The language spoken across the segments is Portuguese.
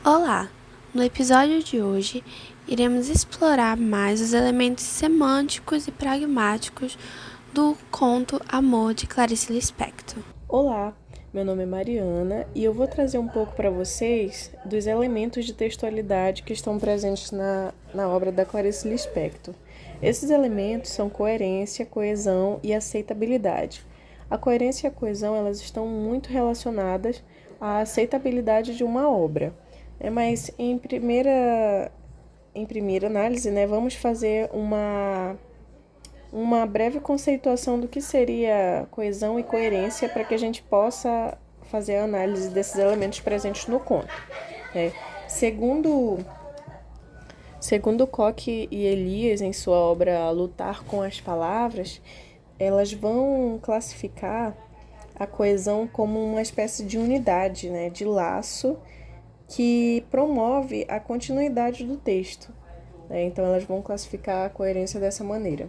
Olá! No episódio de hoje, iremos explorar mais os elementos semânticos e pragmáticos do conto Amor de Clarice Lispector. Olá, meu nome é Mariana e eu vou trazer um pouco para vocês dos elementos de textualidade que estão presentes na obra da Clarice Lispector. Esses elementos são coerência, coesão e aceitabilidade. A coerência e a coesão elas estão muito relacionadas à aceitabilidade de uma obra. Mas em primeira análise, vamos fazer uma breve conceituação do que seria coesão e coerência para que a gente possa fazer a análise desses elementos presentes no conto. Segundo Koch e Elias, em sua obra Lutar com as Palavras, elas vão classificar a coesão como uma espécie de unidade, de laço que promove a continuidade do texto. Então, elas vão classificar a coerência dessa maneira.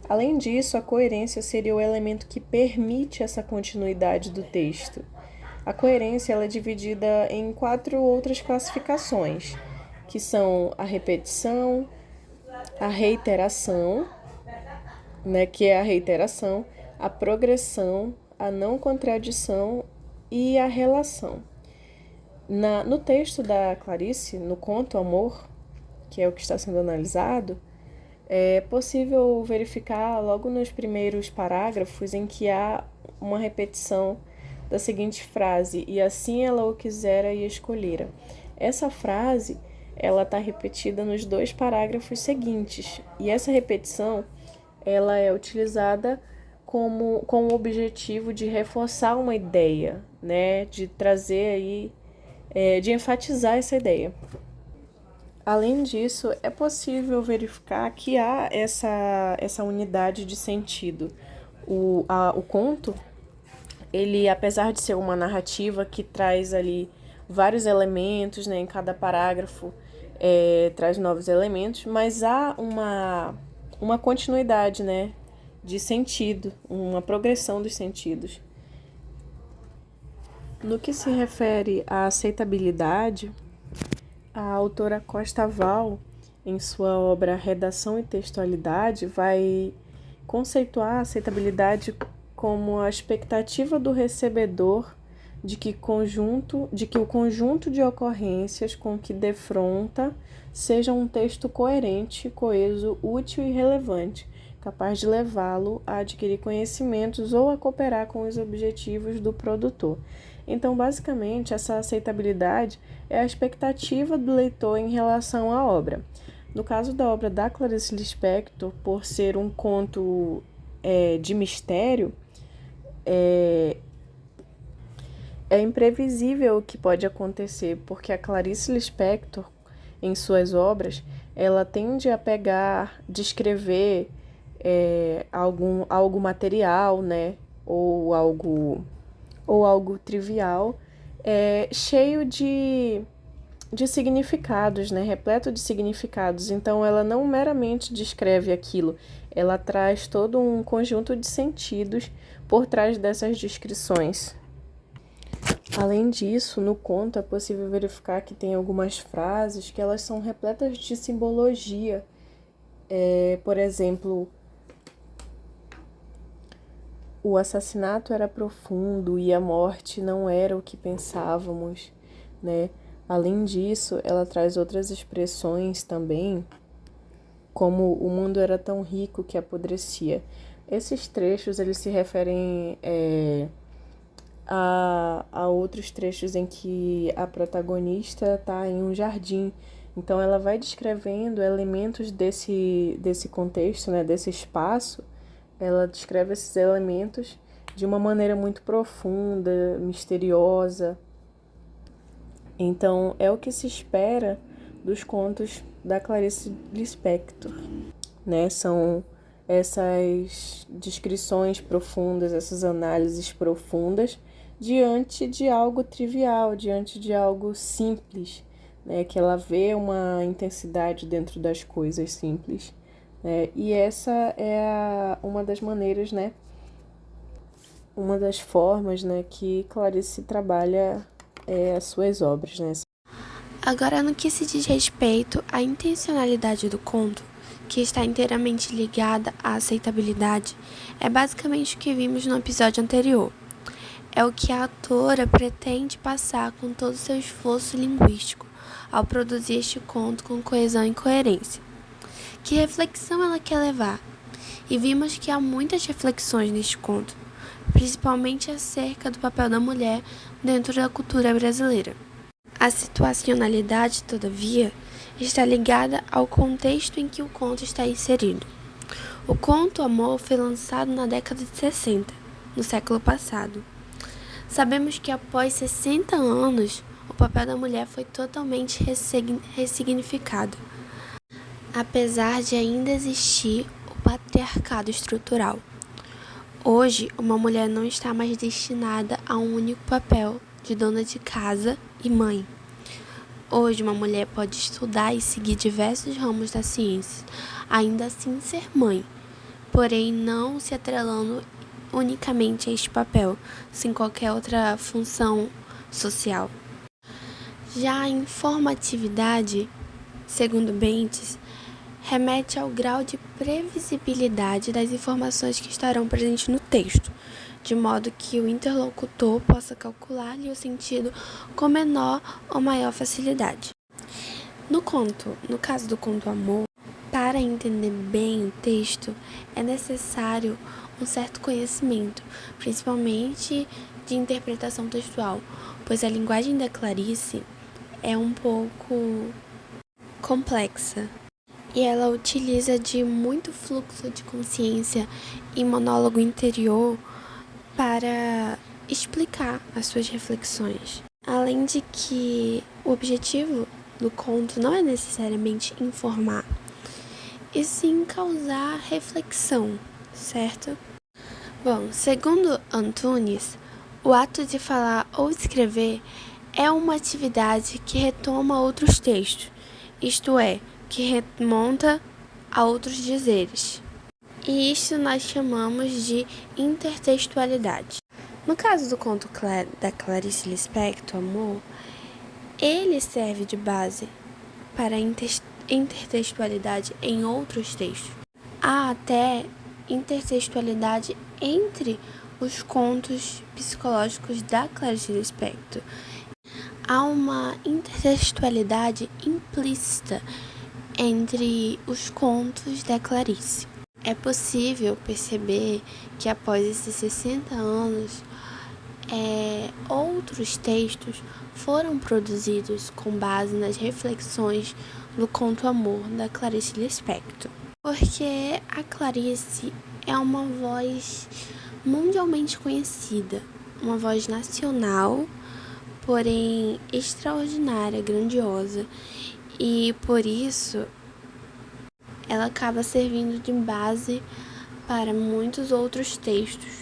Além disso, a coerência seria o elemento que permite essa continuidade do texto. A coerência ela é dividida em 4 outras classificações, que são a repetição, a reiteração, que é a reiteração, a progressão, a não contradição e a relação. No texto da Clarice, no conto Amor, que é o que está sendo analisado, é possível verificar logo nos primeiros parágrafos em que há uma repetição da seguinte frase: e assim ela o quisera e escolhera. Essa frase ela está repetida nos 2 parágrafos seguintes, e essa repetição ela é utilizada com o objetivo de reforçar uma ideia, de trazer aí, de enfatizar essa ideia. Além disso, é possível verificar que há essa unidade de sentido. O conto, ele, apesar de ser uma narrativa que traz ali vários elementos, em cada parágrafo traz novos elementos, mas há uma continuidade, de sentido, uma progressão dos sentidos. No que se refere à aceitabilidade, a autora Costa Val, em sua obra Redação e Textualidade, vai conceituar a aceitabilidade como a expectativa do recebedor de que o conjunto de ocorrências com que defronta seja um texto coerente, coeso, útil e relevante, capaz de levá-lo a adquirir conhecimentos ou a cooperar com os objetivos do produtor. Então, basicamente, essa aceitabilidade é a expectativa do leitor em relação à obra. No caso da obra da Clarice Lispector, por ser um conto de mistério, é imprevisível o que pode acontecer, porque a Clarice Lispector, em suas obras, ela tende a descrever algo material, ou algo trivial, cheio de significados, repleto de significados. Então, ela não meramente descreve aquilo, ela traz todo um conjunto de sentidos por trás dessas descrições. Além disso, no conto é possível verificar que tem algumas frases que elas são repletas de simbologia. Por exemplo, o assassinato era profundo e a morte não era o que pensávamos, Além disso, ela traz outras expressões também, como o mundo era tão rico que apodrecia. Esses trechos eles se referem a outros trechos em que a protagonista está em um jardim. Então, ela vai descrevendo elementos desse contexto, desse espaço. Ela descreve esses elementos de uma maneira muito profunda, misteriosa. Então, é o que se espera dos contos da Clarice Lispector, São essas descrições profundas, essas análises profundas diante de algo trivial, diante de algo simples, que ela vê uma intensidade dentro das coisas simples. E essa é uma das maneiras, uma das formas, que Clarice trabalha as suas obras, Agora, no que se diz respeito à intencionalidade do conto, que está inteiramente ligada à aceitabilidade, é basicamente o que vimos no episódio anterior. É o que a autora pretende passar com todo o seu esforço linguístico ao produzir este conto com coesão e coerência. Que reflexão ela quer levar? E vimos que há muitas reflexões neste conto, principalmente acerca do papel da mulher dentro da cultura brasileira. A situacionalidade, todavia, está ligada ao contexto em que o conto está inserido. O conto Amor foi lançado na década de 60, no século passado. Sabemos que após 60 anos, o papel da mulher foi totalmente ressignificado, apesar de ainda existir o patriarcado estrutural. Hoje, uma mulher não está mais destinada a um único papel de dona de casa e mãe. Hoje, uma mulher pode estudar e seguir diversos ramos da ciência, ainda assim ser mãe, porém não se atrelando unicamente a este papel, sem qualquer outra função social. Já a informatividade, segundo Bentes, remete ao grau de previsibilidade das informações que estarão presentes no texto, de modo que o interlocutor possa calcular-lhe o sentido com menor ou maior facilidade. No caso do conto Amor, para entender bem o texto, é necessário um certo conhecimento, principalmente de interpretação textual, pois a linguagem da Clarice é um pouco complexa e ela utiliza de muito fluxo de consciência e monólogo interior para explicar as suas reflexões. Além de que o objetivo do conto não é necessariamente informar, e sim causar reflexão, certo? Bom, segundo Antunes, o ato de falar ou escrever é uma atividade que retoma outros textos, isto é, que remonta a outros dizeres. E isso nós chamamos de intertextualidade. No caso do conto da Clarice Lispector, Amor, ele serve de base para a intertextualidade em outros textos. Há até intertextualidade entre os contos psicológicos da Clarice Lispector. Há uma intertextualidade implícita entre os contos da Clarice. É possível perceber que após esses 60 anos, outros textos foram produzidos com base nas reflexões do conto Amor da Clarice Lispector. Porque a Clarice é uma voz mundialmente conhecida, uma voz nacional, porém extraordinária, grandiosa, e por isso ela acaba servindo de base para muitos outros textos,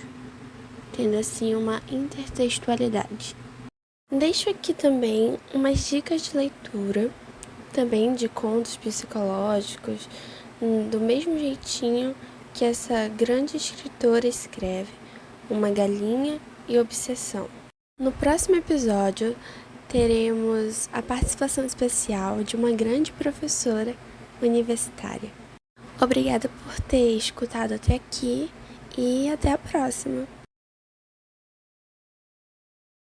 tendo assim uma intertextualidade. Deixo aqui também umas dicas de leitura, também de contos psicológicos, do mesmo jeitinho que essa grande escritora escreve, Uma Galinha e Obsessão. No próximo episódio, teremos a participação especial de uma grande professora universitária. Obrigada por ter escutado até aqui e até a próxima!